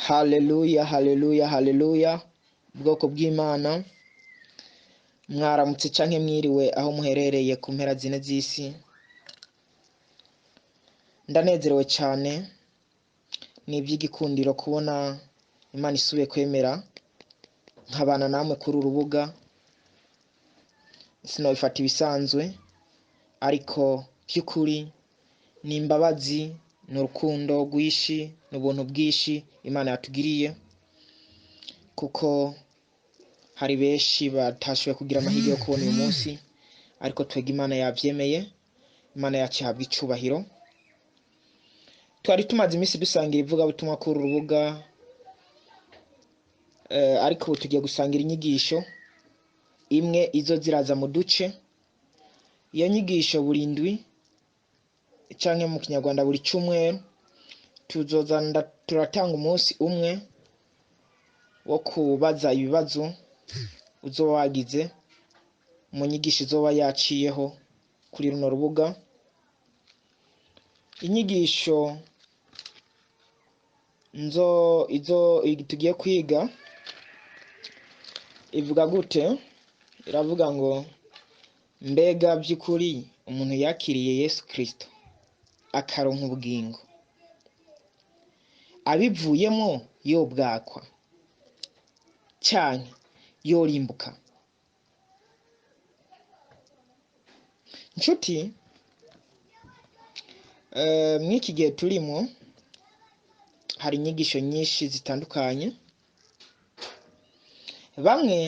Haleluya, haleluya, haleluya. Bwoko bw'Imana, mwaramutse canke mwiriwe aho muherereye ku mpera zine z'isi. Ndanezerewe cane, ni ivy'igikundiro kubona Imana isubiye kwemera nkabana namwe kuri uru rubuga. Sinobifata ibisanzwe, ariko vy'ukuri ni imbabazi, ni urukundo rwinshi, ni ubuntu bwinshi Imana yatugiriye, kuko hari benshi batashoboye kugira amahirwe yo kubona uyu munsi, ariko twebwe Imana yavyemeye. Imana yacu ihabwa icubahiro. Twari tumaze iminsi dusangira ivugabutumwa kuri uru rubuga, ariko ubu tugiye gusangira inyigisho imwe izo ziraza mu duce. Iyo nyigisho buri ndwi canke mu kinyarwanda buri cumweru turatanga umunsi umwe wo kubaza ibibazo uzoba wagize mu nyigisho izoba yaciyeho kuri runo rubuga. Inyigisho tugiye kwiga ivuga gute? Iravuga ngo mbega by'ukuri umuntu yakiriye Yesu Kristo akaronka ubugingo, abivuyemo yobwakwa canke yorimbuka? Nshuti, mw'iki gihe turimwo hari inyigisho nyinshi zitandukanye. Bamwe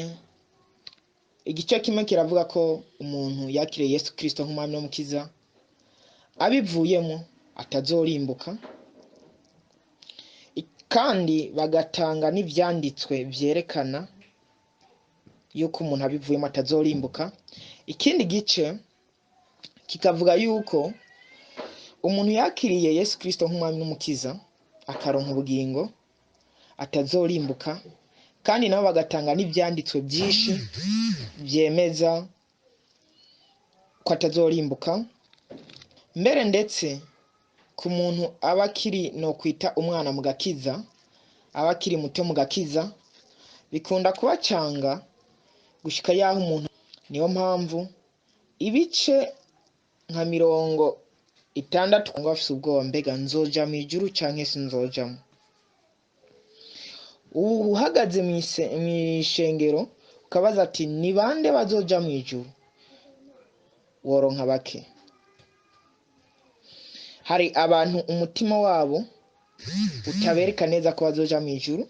igice kimwe kiravuga ko umuntu yakiriye Yesu Kristo nk'umwami n'umukiza abivuyemo atazorimbuka, kandi bagatanga n'ivyanditswe vyerekana yuko umuntu abivuyemo atazorimbuka. Ikindi gice kikavuga yuko umuntu yakiriye Yesu Kristo nk'umwami n'umukiza akaronka ubugingo atazorimbuka, kandi nabo bagatanga n'ivyanditswe vyinshi vyemeza ko atazorimbuka. Mbere ndetse ku muntu aba akiri nokwita umwana mu gakiza, aba akiri muto mu gakiza, bikunda kubacanga gushika yaho umuntu. Niyo mpamvu ibice nka 60 ngo bafise ubwoba, mbega nzoja mw'ijuru canke sinzojamwo? Uhagaze mw'ishengero ukabaza ati ni bande bazoja mw'ijuru, woronka bake. Hari abantu umutima wabo utabereka neza ko bazoja mw'ijuru,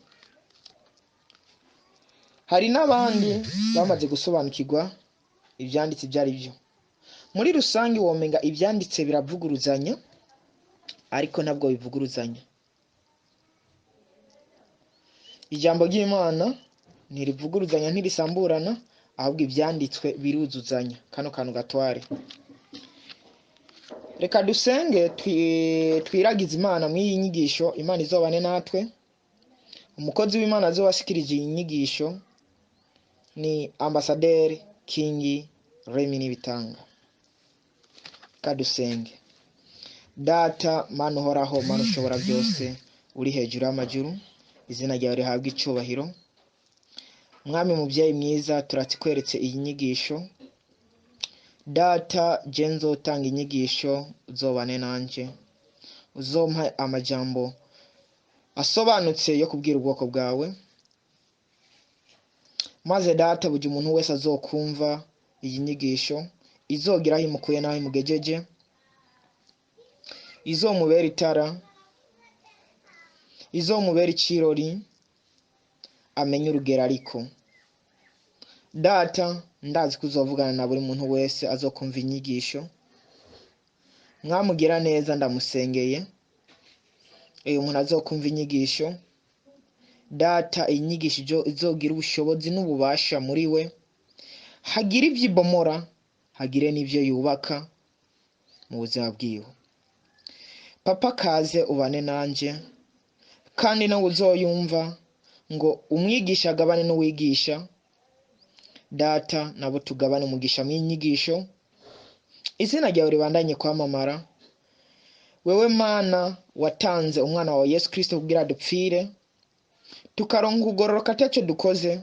hari n'abandi bamaze gusobanukirwa ivyanditse ivyo ari vyo. Muri rusange womenga ivyanditse biravuguruzanya, ariko ntabwo bivuguruzanya. Ijambo ry'Imana ntirivuguruzanya, ntirisamburana, ahubwo ivyanditswe biruzuzanya. Kano kantu gatware. Reka dusenge twiragize Imana mw'iyi nyigisho. Imana izobane natwe. Umukozi w'Imana azobasikirije iyi nyigisho ni Ambasaderi King Remy Nibitanga. Reka dusenge. Data Mana uhoraho, Mana ushobora byose, uri hejuru y'amajuru, izina ryawe rihabwa icubahiro. Mwami muvyeyi mwiza, turatsikweretse iyi nyigisho. Data, je nzotanga inyigisho, uzobane nanje, uzompa amajambo asobanutse yo kubwira ubwoko bwawe, maze Data buri umuntu wese azokumva iyi nyigisho izogira aho imukuye n'aho imugejeje, izomubera itara, izomubera icirori, amenye urugero ariko. Data, ndazi ko uzovugana na buri muntu wese azokumva inyigisho. Mwamugira neza, ndamusengeye. Uyu muntu azokumva inyigisho, Data, inyigisho izogira ubushobozi n'ububasha muri we, hagira ivyo ibomora, hagire n'ivyo yubaka mu buzima bwiwe. Papa, kaze ubane nanje, kandi nawe uzoyumva ngo umwigisha agabane n'uwigisha. Data, nabo tugabane umugisha mw'inyigisho, izina ryawe ribandanye kwamamara. Wewe Mana watanze umwana wawe Yesu Kristo kugira dupfire, tukaronka ugororoka ataco dukoze,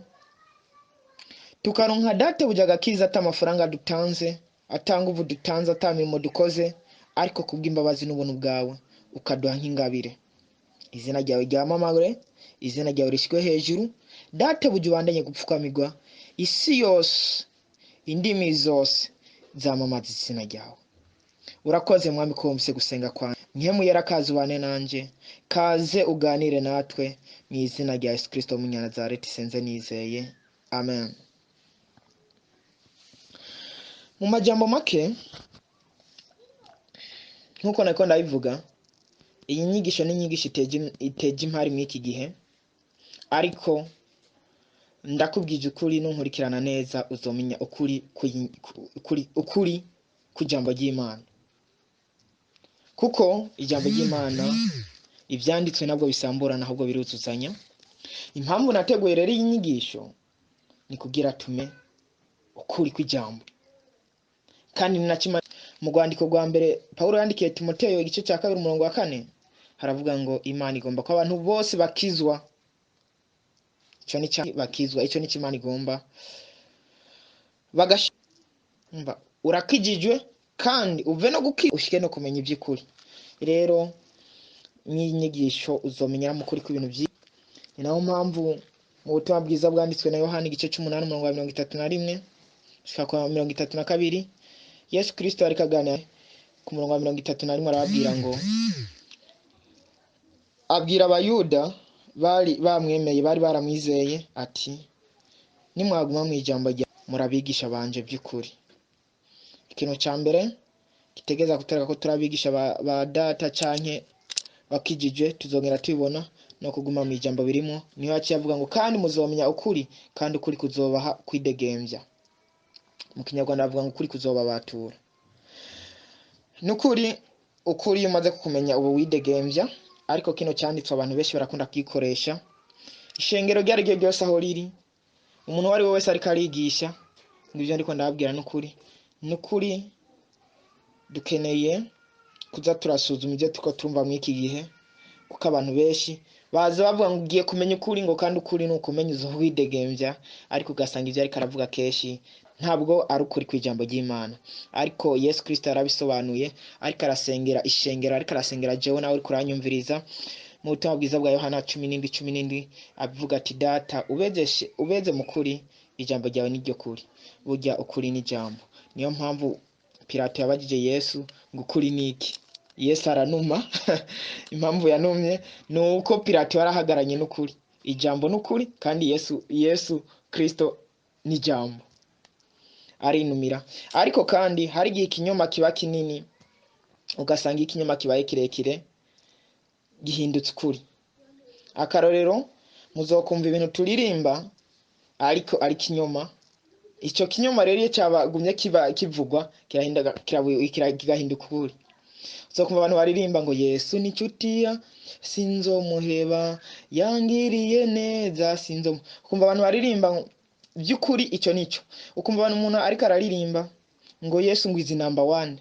tukaronka date buja agakiza ata amafaranga dutanze, ata nguvu dutanze, ata mirimo dukoze, ariko kubw'imbabazi n'ubuntu bwawe ukaduha nk'ingabire. Izina ryawe ryamamare, izina ryawe rishyirwe hejuru, date buja ubandanye gupfukamirwa, isi yose, indimi zose zamamaza izina ryawe. Urakoze mwami ko wumvise gusenga kwanjye. Mpemu yera kaze ubane nanje, kaze uganire natwe, mu izina rya Yesu Kristo w'Umunyanazareti senze nizeye, amen. Mu majambo make nkuko nako ndabivuga, iyi nyigisho ni inyigisho iteje impari muri iki gihe, ariko ndakubwije ukuri nunkurikirana neza uzomenya ukuri ku jambo ry'Imana. Kuko ijambo ry'Imana ivyanditswe nabwo bisamburana ahubwo biruzuzanya. Impamvu nateguye rero iyi nyigisho ni kugira tume ukuri kw'ijambo. Kandi ninakima mu rwandiko rwa mbere Paulo yandikiye Timoteyo igice cya 2 umurongo wa 4 haravuga ngo Imana igomba ko abantu bose bakizwa. Ico ni bakizwa, ico ni Imana igomba bagashimba urakijijwe kandi uve no ushike no kumenya iby'ukuri. Rero ni nyigisho uzomenyera mu kuri kw'ibintu byinshi. Ni naho mpamvu mu butumwa bwiza bwanditswe na Yohana igice 8 umurongo wa 31 shika kwa 32 Yesu Kristo ari kaganira ku murongo wa 31 arababwira ngo, abwira abayuda bari bamwemeye bari baramwizeye ati, nimwaguma mu ijambo rya murabigisha banje by'ukuri. Ikintu cya mbere kitegeza kutereka ko turabigisha ba data canke bakijije tuzongera tubibona no kuguma mu ijambo birimo. Niho yaciye avuga ngo kandi muzomenya ukuri kandi ukuri kuzobaha kwidegembya. Mu Kinyarwanda avuga ngo ukuri kuzobabatura. Nukuri ukuri umaze kukumenya ubu widegembya, ariko kino cyanditswe abantu benshi barakunda kwikoresha. Ishengero ryari ryo ryose aho riri, umuntu wari wese ariko arigisha, ngivyo ndiko ndababwira nukuri dukeneye kuza turasuzuma ibyo tuko turumva mu iki gihe, kuko abantu benshi baza bavuga ngo ugiye kumenya ukuri ngo kandi ukuri ni ukumenya uzohwidegembya, ariko ugasanga ibyo ariko aravuga keshi ntabwo ari ukuri kw'ijambo ry'Imana. Ariko Yesu Kristo yarabisobanuye, ariko arasengera ishengero, ariko arasengera jewe nawe uri kuranyumviriza. Mu butumwa bwiza bwa Yohana 17:17 abivuga ati, data ubeze mu kuri, ijambo ryawe niryo kuri. Burya ukuri ni jambo. Niyo mpamvu Pilato yabajije Yesu ngo ukuri niki. Yesu aranuma impamvu yanumye nuko Pilato yarahagaranye n'ukuri. Ijambo n'ukuri kandi Yesu Kristo ni jambo. Arinumira. Ariko kandi hari igihe ikinyoma kiba kinini, ugasanga ikinyoma kibaye kirekire gihindutse ukuri. Akarorero muzokumva ibintu turirimba ariko ari kinyoma. Ico kinyoma rero iyo cyabagumye kivugwa kigahinduka ukuri. Uzokumva abantu baririmba ngo Yesu ni nshuti sinzomuheba, yangiriye neza ukumva abantu baririmba by'ukuri icyo nico. Ukumva abantu umuntu ariko araririmba ngo Yesu ngo izi number 1,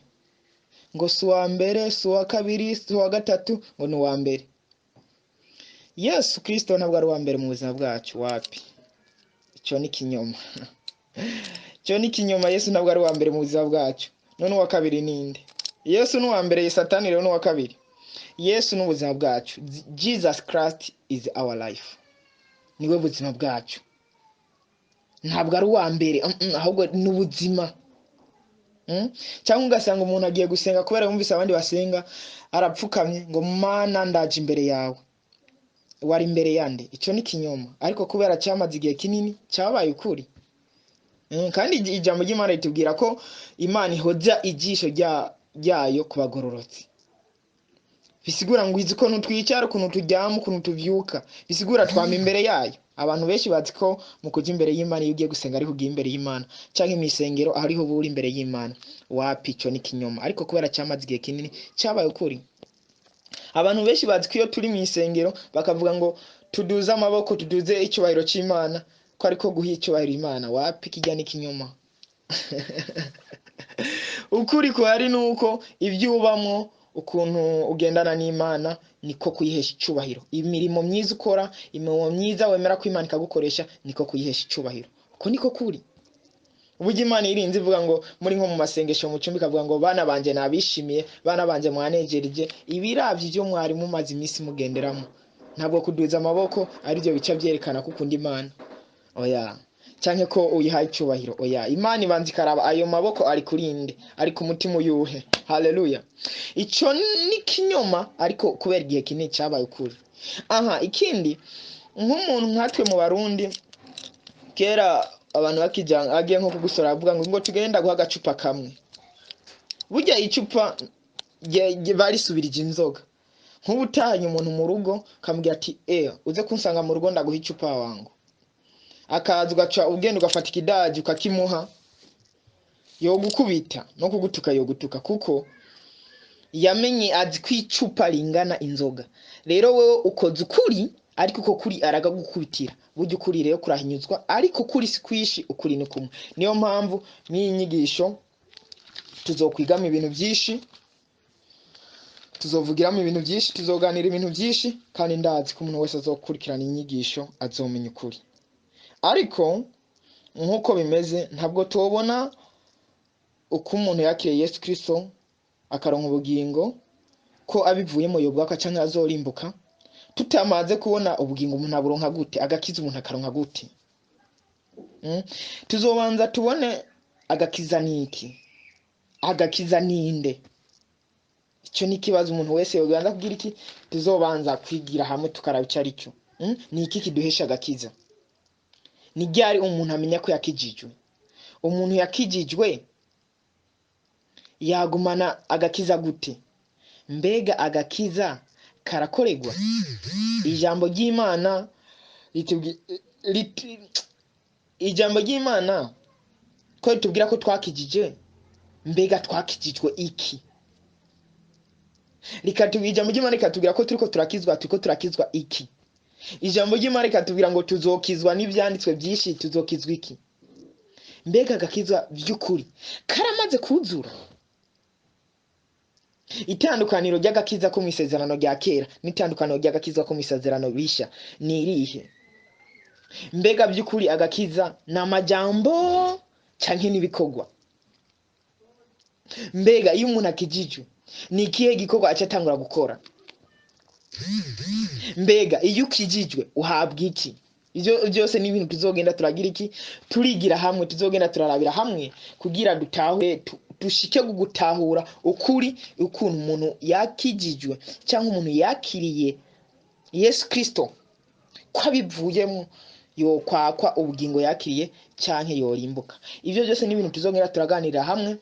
ngo si uwa mbere, si uwa kabiri, si uwa gatatu, ngo ni uwa mbere. Yesu Kristo ntabwo ari uwa mbere mu buzima bwacu, wapi. Icyo ni kinyoma. Icyo ni kinyoma. Yesu ntabwo ari uwa mbere mu buzima bwacu. None uwa kabiri ninde? Yesu ni uwa mbere, Satani rero ni uwa kabiri. Yesu ni ubuzima bwacu. Jesus Christ is our life. Niwe buzima bwacu. Ntabwo ari uwa mbere, ahubwo ni ubuzima. Cyangwa ugasanga umuntu agiye gusenga kubera yumvise abandi basenga, arapfukamye ngo Mana ndaje imbere yawe. Wari imbere yande? Icyo ni kinyoma. Ariko kubera cyamaze igihe kinini cyabaye ukuri. Kandi ijambo ry'Imana ritubwira ko Imana ihoza ijisho ryayo kubagororotse. Bisigura ngo izi ko nutwicara, ukuntu turyama, ukuntu tuvyuka, bisigura twama imbere yayo. Abantu benshi bazi ko mu kujya imbere y'Imana iyo ugiye gusenga ari kugiye imbere y'Imana, canke mu isengero ariho buri imbere y'Imana. Wapi, ico ni kinyoma. Ariko kubera cyamaze igihe kinini cyabaye ukuri. Abantu benshi bazi ko iyo turi mu isengero bakavuga ngo tuduze amaboko, tuduze icyubahiro cy'Imana, ko ariko guha icyubahiro Imana. Wapi, kijya ni kinyoma. Ukuri ko hari nuko ibyubamwo ukuntu ugendana n'Imana niko kuyihesha icubahiro. Imirimo myiza ukora, imirimo myiza wemera ko Imana ikagukoresha niko kuyihesha icubahiro. Uko niko kuri. Uburyo Imana irinze ivuga ngo muri nko mu masengesho mu cyumba ikavuga ngo bana banje nabishimiye, bana banje mwanejereje ibiravye ibyo mwari mumaze iminsi mugenderamo. Ntabwo kuduza amaboko ari byo bica byerekana ko ukunda Imana. Oya. Canke ko uyihaye icubahiro. Oya. Imana ibanza ikaraba ayo maboko ari kurinde, ari ku mutima uyuhe. Haleluya. Ico ni kinyoma ariko kubera igihe kinini cyabaye ukuri. Ikindi nk'umuntu nkatwe mu Barundi kera abantu bakijanga agiye nko kugusora avuga ngo tugenda guha agacupa kamwe. Burya icupa barisubirije inzoga. Nk'ubutanye umuntu mu rugo kamubwira ati uze kunsanga mu rugo ndaguha icupa wangu. Akaza ugaca ugenda ugafata ikidaji ukakimuha, yo gukubita no kugutuka yo gutuka kuko yamenye azi kwicupa ringana inzoga. Rero wewe ukoze ukuri ariko uko kuri aragagukubitira. Burya ukuri rero kurahinyuzwa ariko kuri sikwishi ukuri ni kumwe. Niyo mpamvu n'inyigisho tuzokwigamo ibintu byinshi, tuzovugiramo ibintu byinshi, tuzoganira ibintu byinshi, kandi ndazi ko umuntu wese azokurikirana inyigisho azomenya ukuri. Ariko nkuko bimeze ntabwo tubona uko umuntu yakiriye Yesu Kristo akaronka ubugingo ko abivuyemo yobwaka canke azorimbuka tutamaze kubona ubugingo umuntu aburonka gute, agakiza umuntu akaronka gute. Tuzobanza tubone agakiza niki, agakiza ninde. Icyo ni kibazo umuntu wese yoganza kugira iki, tuzobanza kwigira hamwe tukaraba icyo ari cyo. Ni iki kiduhesha agakiza? Ni ryari umuntu amenya ko yakijijwe? Umuntu yakijijwe yagumana agakiza gute? Mbega agakiza karakoregwa? Ijambo ry'Imana ijambo ry'Imana ko ritubwira ko twakijije, mbega twakijijwe iki? Ijambo ry'Imana rikatubwira ko turiko turakizwa iki? Ijambo ry'Imana rikatubwira ngo tuzokizwa n'ivyanditswe byinshi, tuzokizwa iki? Mbega agakizwa by'ukuri karamaze kuzura? Itandukaniro ry'agakiza ko mu isezerano rya kera n'itandukaniro ry'agakiza ko mu isezerano bishya ni irihe? Mbega by'ukuri agakiza n'amajambo canke n'ibikorwa? Mbega iyo umuntu akijijwe ni ikihe gikorwa acatangura gukora? Mbega iyo ukijijwe uhabwa iki? Ivyo byose ni ibintu tuzogenda turagira iki, turigira hamwe, tuzogenda turarabira hamwe kugira dutahure dushike gutahura ukuri ukuntu umuntu yakijijwe cyangwa umuntu yakiriye Yesu Kristo ko abivuyemo yo kwakwa ubugingo yakiriye canke yorimbuka. Ivyo byose ni ibintu tuzongera turaganira hamwe,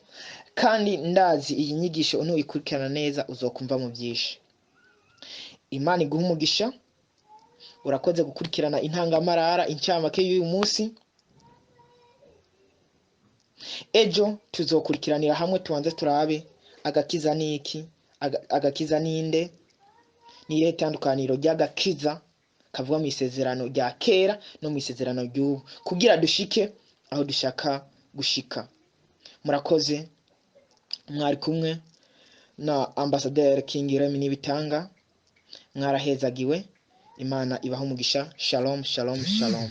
kandi ndazi iyi nyigisho nuyikurikirana neza uzokumva mu byinshi. Imana iguha umugisha. Urakoze gukurikirana intangamarara incamake y'uyu munsi. Ejo tuzokurikiranira hamwe tubanze turabe agakiza niki, agakiza ninde, niye tandukaniro ry'agakiza kavuga mu isezerano rya kera no mu isezerano ry'ubu, kugira dushike aho dushaka gushika. Murakoze. Mwari kumwe na Ambassadeur King Remy Nibitanga. Mwarahezagiwe. Imana ibaha umugisha. Shalom, shalom, shalom.